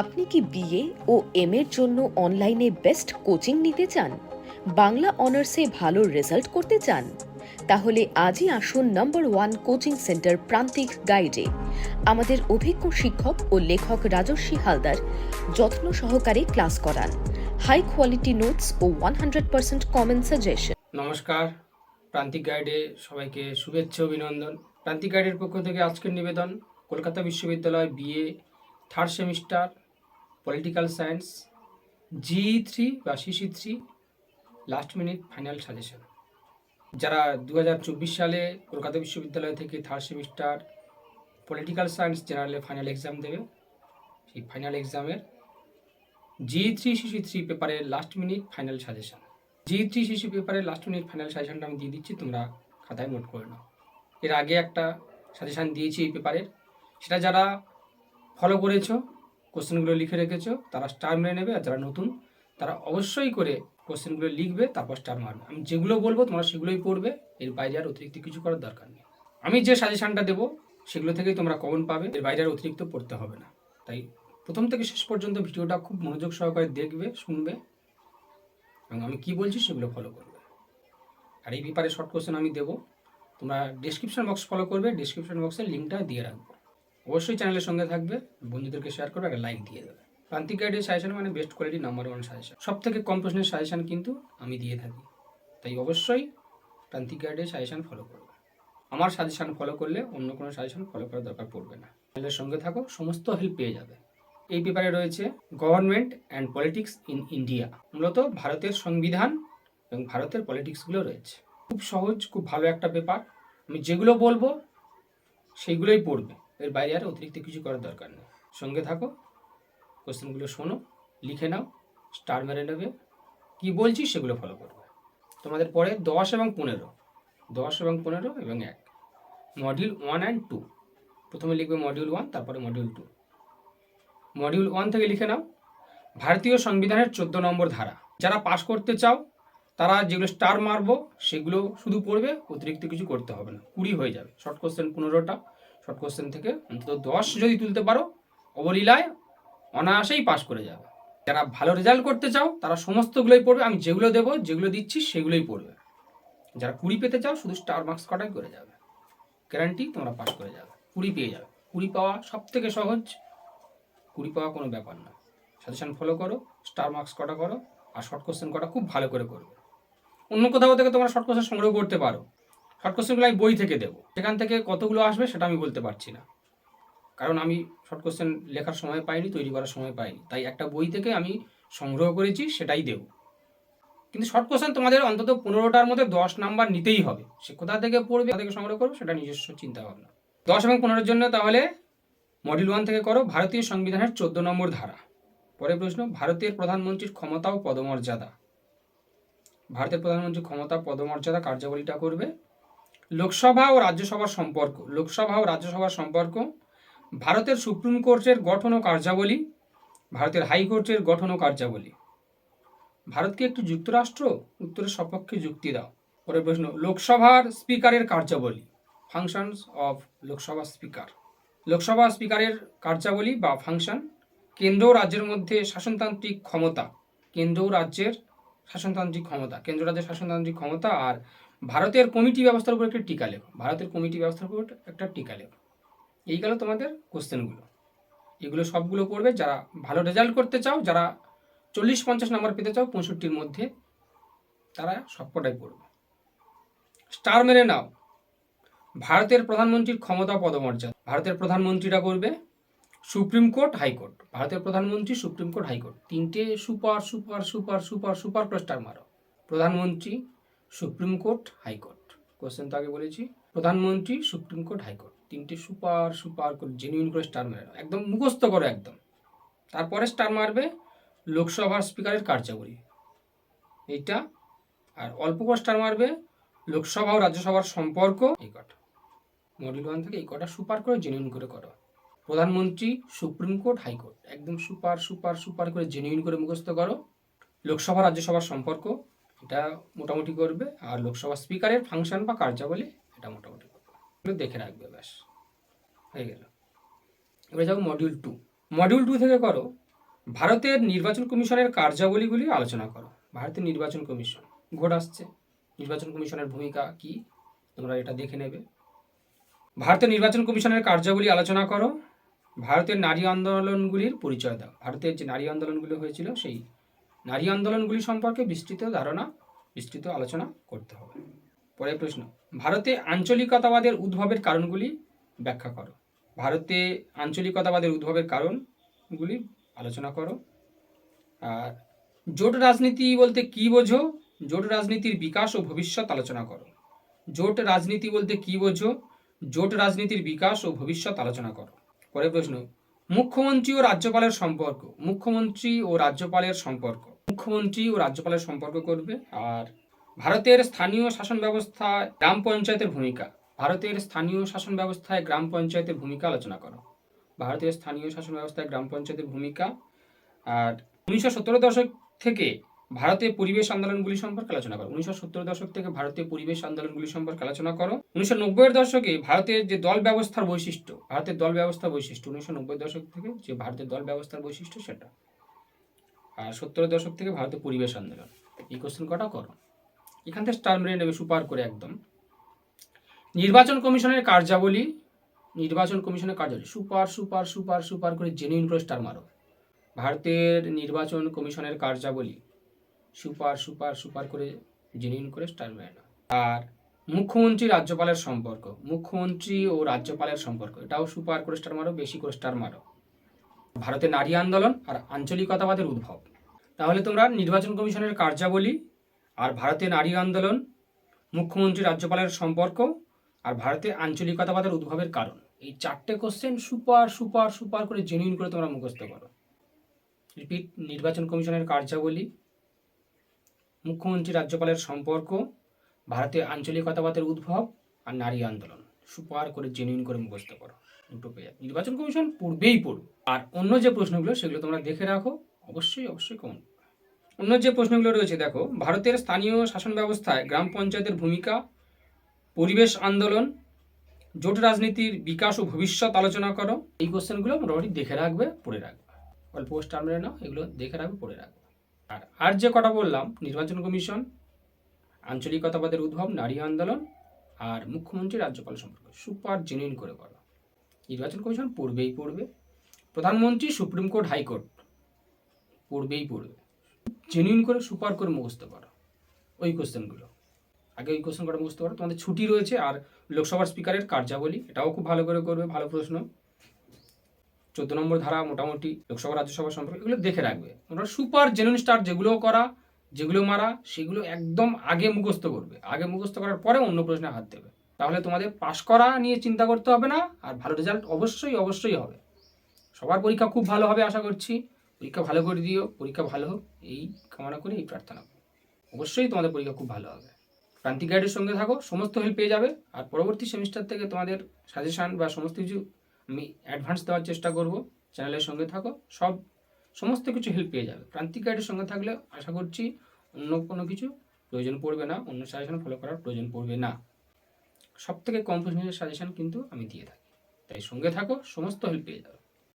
আপনি কি বিএ ও এম এর জন্য অনলাইনে বেস্ট কোচিং নিতে চান? বাংলা অনার্সে ভালো রেজাল্ট করতে চান? তাহলে আজই আসুন নাম্বার 1 কোচিং সেন্টার প্রান্তিক গাইডে। আমাদের অভিজ্ঞ শিক্ষক ও লেখক রাজস্বী হালদার যত্ন সহকারে ক্লাস করান। হাই কোয়ালিটি নোটস ও 100% কমন সাজেশন। নমস্কার, প্রান্তিক গাইডে সবাইকে শুভেচ্ছা অভিনন্দন। প্রান্তিক গাইডের পক্ষ থেকে আজকের নিবেদন কলকাতা বিশ্ববিদ্যালয় BA third semester political science জি3 বা সিসি3 লাস্ট মিনিট ফাইনাল সাজেশন। যারা 2024 সালে কলকাতা বিশ্ববিদ্যালয় থেকে থার্ড সেমিস্টার পলিটিক্যাল সায়েন্স জেনারেলে ফাইনাল এক্সাম দেবে, সেই ফাইনাল এক্সামের জি3 সিসি3 পেপারের লাস্ট মিনিট ফাইনাল সাজেশন। জি3 সিসি পেপারের লাস্ট মিনিট ফাইনাল সাজেশনটা আমি দিয়ে দিচ্ছি, তোমরা খাতায় নোট করে নাও। এর আগে একটা সাজেশান দিয়েছি এই পেপারের, সেটা যারা ফলো করেছো, কোশ্চেনগুলো লিখে রেখেছো, তারা স্টার মেরে নেবে। আর যারা নতুন তারা অবশ্যই করে কোশ্চেনগুলো লিখবে, তারপর স্টার মারবে। আমি যেগুলো বলবো তোমরা সেগুলোই পড়বে, এর বাইরে আর অতিরিক্ত কিছু করার দরকার নেই। আমি যে সাজেশানটা দেবো সেগুলো থেকেই তোমরা কমন পাবে, এর বাইরে আর অতিরিক্ত পড়তে হবে না। তাই প্রথম থেকে শেষ পর্যন্ত ভিডিওটা খুব মনোযোগ সহকারে দেখবে, শুনবে, এবং আমি কী বলছি সেগুলো ফলো করবে। আর এই পেপারে শর্ট কোশ্চেন আমি দেবো, তোমরা ডেসক্রিপশন বক্স ফলো করবে, ডেসক্রিপশন বক্সের লিঙ্কটা দিয়ে রাখবো। অবশ্যই চ্যানেলের সঙ্গে থাকবে, বন্ধুদেরকে শেয়ার করবে, একটা লাইক দিয়ে দেবে। প্রান্তিক গাইডের সাজেশন মানে বেস্ট কোয়ালিটি নাম্বার 1 সাজেশন। সব থেকে কম প্রশ্নের সাজেশন কিন্তু আমি দিয়ে থাকি, তাই অবশ্যই প্রান্তিক গাইডের সাজেশন ফলো করবে। আমার সাজেশন ফলো করলে অন্য কোনো সাজেশন ফলো করার দরকার পড়বে না। চ্যানেলের সঙ্গে থাকো, সমস্ত হেল্প পেয়ে যাবে। এই পেপারে রয়েছে government and politics in India, মূলত ভারতের সংবিধান এবং ভারতের পলিটিক্সগুলো রয়েছে। খুব সহজ, খুব ভালো একটা পেপার। আমি যেগুলো বলবো সেইগুলোই পড়বে, এর বাইরে আর অতিরিক্ত কিছু করার দরকার নেই। সঙ্গে থাকো, কোশ্চেনগুলো শোনো, লিখে নাও, স্টার মেরে নেবে, কী বলছি সেগুলো ফলো করবে। তোমাদের পরে 10 এবং 15 এবং 1 মডিউল 1 অ্যান্ড 2। প্রথমে লিখবে মডিউল 1, তারপরে মডিউল 2। মডিউল 1 থেকে লিখে নাও ভারতীয় সংবিধানের 14 নম্বর ধারা। যারা পাস করতে চাও তারা যেগুলো স্টার মারবো সেগুলো শুধু পড়বে, অতিরিক্ত কিছু করতে হবে না। 20 হয়ে যাবে। শর্ট কোশ্চেন 15টা, শর্ট কোশ্চেন থেকে অন্তত 10 যদি তুলতে পারো অবলীলায় অনায়াসেই পাস করে যাবে। যারা ভালো রেজাল্ট করতে চাও তারা সমস্তগুলোই পড়বে, আমি যেগুলো দেবো, যেগুলো দিচ্ছি সেগুলোই পড়বে। যারা 20 পেতে চাও শুধু স্টার মার্কস কটাই করে যাবে, গ্যারান্টি তোমরা পাস করে যাবে, 20 পেয়ে যাবে। 20 পাওয়া সব থেকে সহজ, 20 পাওয়া কোনো ব্যাপার না। সাজেশন ফলো করো, স্টার মার্কস কটা করো, আর শর্ট কোশ্চেন কটা খুব ভালো করে করবে। অন্য কোথাও থেকে তোমরা শর্ট কোশ্চেন সংগ্রহ করতে পারো, শর্ট কোশ্চেনগুলো আমি বই থেকে দেবো, সেখান থেকে কতগুলো আসবে সেটা আমি বলতে পারছি না, কারণ আমি শর্ট কোশ্চেন লেখার সময় পাইনি, তৈরি করার সময় পাইনি। তাই একটা বই থেকে আমি সংগ্রহ করেছি, সেটাই দেবো। কিন্তু শর্ট কোশ্চেন তোমাদের অন্তত 15টার মধ্যে 10 নাম্বার নিতেই হবে। সে কোথা থেকে পড়বে, কোথা থেকে সংগ্রহ করবে সেটা নিজস্ব চিন্তা ভাবনা। 10 এবং 15-এর জন্য তাহলে মডিউল 1 থেকে করো ভারতীয় সংবিধানের 14 নম্বর ধারা। পরে প্রশ্ন, ভারতের প্রধানমন্ত্রীর ক্ষমতা ও পদমর্যাদা। ভারতের প্রধানমন্ত্রীর ক্ষমতা পদমর্যাদা কার্যাবলীটা করবে। লোকসভা ও রাজ্যসভার সম্পর্ক। লোকসভা ও রাজ্যসভার সম্পর্ক। ভারতের সুপ্রিম কোর্টের গঠন ও কার্যাবলী। ভারতের হাইকোর্টের গঠন ও কার্যাবলী। ভারত কি একটি যুক্তরাষ্ট্র? উত্তরের সপক্ষে যুক্তি দাও। পরের প্রশ্ন, লোকসভার স্পিকারের কার্যাবলী। Functions of Lok Sabha speaker. Lok Sabha স্পিকারের কার্যাবলী বা ফাংশন। কেন্দ্র ও রাজ্যের মধ্যে শাসনতান্ত্রিক ক্ষমতা। কেন্দ্র ও রাজ্যের শাসনতান্ত্রিক ক্ষমতা, কেন্দ্র রাজ্যের শাসনতান্ত্রিক ক্ষমতা। আর ভারতের কমিটি ব্যবস্থার উপর একটা টিকা লেখো। ভারতের কমিটি ব্যবস্থার উপর একটা টিকা লেখো। এই গেল তোমাদের কোশ্চেনগুলো। এগুলো সবগুলো পড়বে যারা ভালো রেজাল্ট করতে চাও, যারা 40-50 নাম্বার পেতে চাও 65-র মধ্যে, তারা সবকটাই পড়বে। স্টার মেরে নাও ভারতের প্রধানমন্ত্রীর ক্ষমতা পদমর্যাদা। ভারতের প্রধানমন্ত্রীরা করবে সুপ্রিম কোর্ট, হাইকোর্ট। ভারতের প্রধানমন্ত্রী, সুপ্রিম কোর্ট, হাইকোর্ট, তিনটে super super super super super করে স্টার মারো। প্রধানমন্ত্রী, সুপ্রিম কোর্ট, হাইকোর্ট। কোশ্চেন তো আগে বলেছি, প্রধানমন্ত্রী, সুপ্রিম কোর্ট, হাইকোর্ট, তিনটে সুপার সুপার করে জেনুইন করে স্টার মেরে নাও, একদম মুখস্থ করো একদম। তারপরে স্টার মারবে লোকসভার স্পিকারের কার্যাবলী, এইটা। আর অল্প করে স্টার মারবে লোকসভা ও রাজ্যসভার সম্পর্ক, এই কটা। মডিউল 1 থেকে এই কটা সুপার করে জেনুইন করে করো। প্রধানমন্ত্রী, সুপ্রিম কোর্ট, হাইকোর্ট, একদম সুপার সুপার সুপার করে জেনুইন করে মুখস্থ করো। লোকসভা রাজ্যসভার সম্পর্ক, এটা মোটামুটি করবে। আর লোকসভা স্পিকারের ফাংশন বা কার্যাবলী, এটা মোটামুটি করবে। এগুলো দেখে রাখবে, ব্যাস হয়ে গেল। এবার যাও মডিউল 2। মডিউল 2 থেকে করো ভারতের নির্বাচন কমিশনের কার্যাবলীগুলি আলোচনা করো। ভারতের নির্বাচন কমিশন ভোট আসছে, নির্বাচন কমিশনের ভূমিকা কি তোমরা এটা দেখে নেবে। ভারতের নির্বাচন কমিশনের কার্যাবলী আলোচনা করো। ভারতের নারী আন্দোলনগুলির পরিচয় দাও। ভারতের যে নারী আন্দোলনগুলি হয়েছিল সেই নারী আন্দোলনগুলি সম্পর্কে বিস্তৃত ধারণা, বিস্তৃত আলোচনা করতে হবে। পরের প্রশ্ন, ভারতে আঞ্চলিকতাবাদের উদ্ভবের কারণগুলি ব্যাখ্যা করো। ভারতে আঞ্চলিকতাবাদের উদ্ভবের কারণগুলি আলোচনা করো। আর জোট রাজনীতি বলতে কি বোঝো? জোট রাজনীতির বিকাশ ও ভবিষ্যৎ আলোচনা করো। জোট রাজনীতি বলতে কি বোঝো? জোট রাজনীতির বিকাশ ও ভবিষ্যৎ আলোচনা করো। পরের প্রশ্ন, মুখ্যমন্ত্রী ও রাজ্যপালের সম্পর্ক। মুখ্যমন্ত্রী ও রাজ্যপালের সম্পর্ক, মুখ্যমন্ত্রী ও রাজ্যপালের সম্পর্ক করবে। আর ভারতের স্থানীয় শাসন ব্যবস্থায় গ্রাম পঞ্চায়েতের ভূমিকা। ভারতের স্থানীয় শাসন ব্যবস্থায় গ্রাম পঞ্চায়েতের ভূমিকা আলোচনা করো। ভারতের স্থানীয় শাসন ব্যবস্থায় গ্রাম পঞ্চায়েতের ভূমিকা। আর 1970 দশক থেকে ভারতে পরিবেশ আন্দোলনগুলি সম্পর্কে আলোচনা করো। 1970 দশক থেকে ভারতে পরিবেশ আন্দোলনগুলি সম্পর্কে আলোচনা করো। 1990-এর দশকে ভারতের যে দল ব্যবস্থার বৈশিষ্ট্য, ভারতের দল ব্যবস্থার বৈশিষ্ট্য 1990 দশক থেকে যে ভারতের দল ব্যবস্থার বৈশিষ্ট্য সেটা। আর 70-এর দশক থেকে ভারতের পরিবেশ আন্দোলন। এই কোশ্চেন কটা করো, এখান থেকে স্টার মেরে নেবে সুপার করে একদম। নির্বাচন কমিশনের কার্যাবলী। নির্বাচন কমিশনের কার্যাবলী সুপার সুপার সুপার সুপার করে জেনুইন করে স্টার মারো। ভারতের নির্বাচন কমিশনের কার্যাবলী সুপার সুপার সুপার করে জেনুইন করে স্টার মেরে নাও। আর মুখ্যমন্ত্রী রাজ্যপালের সম্পর্ক, মুখ্যমন্ত্রী ও রাজ্যপালের সম্পর্ক এটাও সুপার করে স্টার মারো, বেশি করে স্টার মারো। ভারতের নারী আন্দোলন আর আঞ্চলিকতাবাদের উদ্ভব। তাহলে তোমরা নির্বাচন কমিশনের কার্যাবলী আর ভারতের নারী আন্দোলন, মুখ্যমন্ত্রী রাজ্যপালের সম্পর্ক আর ভারতে আঞ্চলিকতাবাদের উদ্ভবের কারণ, এই 4টে কোশ্চেন সুপার সুপার সুপার করে জেনুইন করে তোমরা মুখস্থ করো। রিপিট, নির্বাচন কমিশনের কার্যাবলী, মুখ্যমন্ত্রী রাজ্যপালের সম্পর্ক, ভারতে আঞ্চলিকতাবাদের উদ্ভব আর নারী আন্দোলন সুপার করে জেনুইন করে মুখস্থ করো। দুটো পেয়ে যাবে। নির্বাচন কমিশন পড়বেই পড়বে। আর অন্য যে প্রশ্নগুলো সেগুলো তোমরা দেখে রাখো, অবশ্যই অবশ্যই কমন। অন্য যে প্রশ্নগুলো রয়েছে দেখো, ভারতের স্থানীয় শাসন ব্যবস্থায় গ্রাম পঞ্চায়েতের ভূমিকা, পরিবেশ আন্দোলন, জোট রাজনীতির বিকাশ ও ভবিষ্যৎ আলোচনা করো। এই কোশ্চেনগুলো মোটামুটি দেখে রাখবে, পড়ে রাখবে। অল্প স্টার মেরে নাও, এগুলো দেখে রাখবে, পড়ে রাখবে। আর যে কটা বললাম, নির্বাচন কমিশন, আঞ্চলিকতাবাদের উদ্ভব, নারী আন্দোলন আর মুখ্যমন্ত্রী রাজ্যপাল সম্পর্ক সুপার জেনুইন করে করো। নির্বাচন কমিশন পড়বেই পড়বে। প্রধানমন্ত্রী, সুপ্রিম কোর্ট, হাইকোর্ট পড়বেই পড়বে। জেনুইন করে সুপার করে মুখস্থ করো ওই কোশ্চেনগুলো। আগে ওই কোশ্চেন কটা মুখস্থ করো। তোমাদের ছুটি রয়েছে। আর লোকসভার স্পিকারের কার্যাবলী এটাও খুব ভালো করে করবে, ভালো প্রশ্ন। 14 নম্বর ধারা মোটামুটি লোকসভা রাজ্যসভা সম্পর্কে এগুলো দেখে রাখবে। তোমরা সুপার জেনুইন স্টার যেগুলো করা, যেগুলো মারা, সেগুলো একদম আগে মুখস্থ করবে। আগে মুখস্থ করার পরে অন্য প্রশ্নে হাত দেবে। তাহলে তোমাদের পাশ করা নিয়ে চিন্তা করতে হবে না, আর ভালো রেজাল্ট অবশ্যই অবশ্যই হবে। সবার পরীক্ষা খুব ভালো হবে আশা করছি। পরীক্ষা ভালো করে দিও, পরীক্ষা ভালো হোক এই কামনা করে, এই প্রার্থনা করি। অবশ্যই তোমাদের পরীক্ষা খুব ভালো হবে। প্রান্তিক গাইডের সঙ্গে থাকো, সমস্ত হেল্প পেয়ে যাবে। আর পরবর্তী সেমিস্টার থেকে তোমাদের সাজেশান বা সমস্ত কিছু আমি অ্যাডভান্স দেওয়ার চেষ্টা করব। চ্যানেলের সঙ্গে থাকো, সমস্ত কিছু হেল্প পেয়ে যাবে। প্রান্তিক গাইডের সঙ্গে থাকলে আশা করছি অন্য কোনো কিছু প্রয়োজন পড়বে না, অন্য সাজেশন ফলো করার প্রয়োজন পড়বে না। সব থেকে কম প্রশ্নের সাজেশন কিন্তু আমি দিয়ে থাকি, তাই সঙ্গে থাকো, সমস্ত হেল্প পেয়ে যাবে।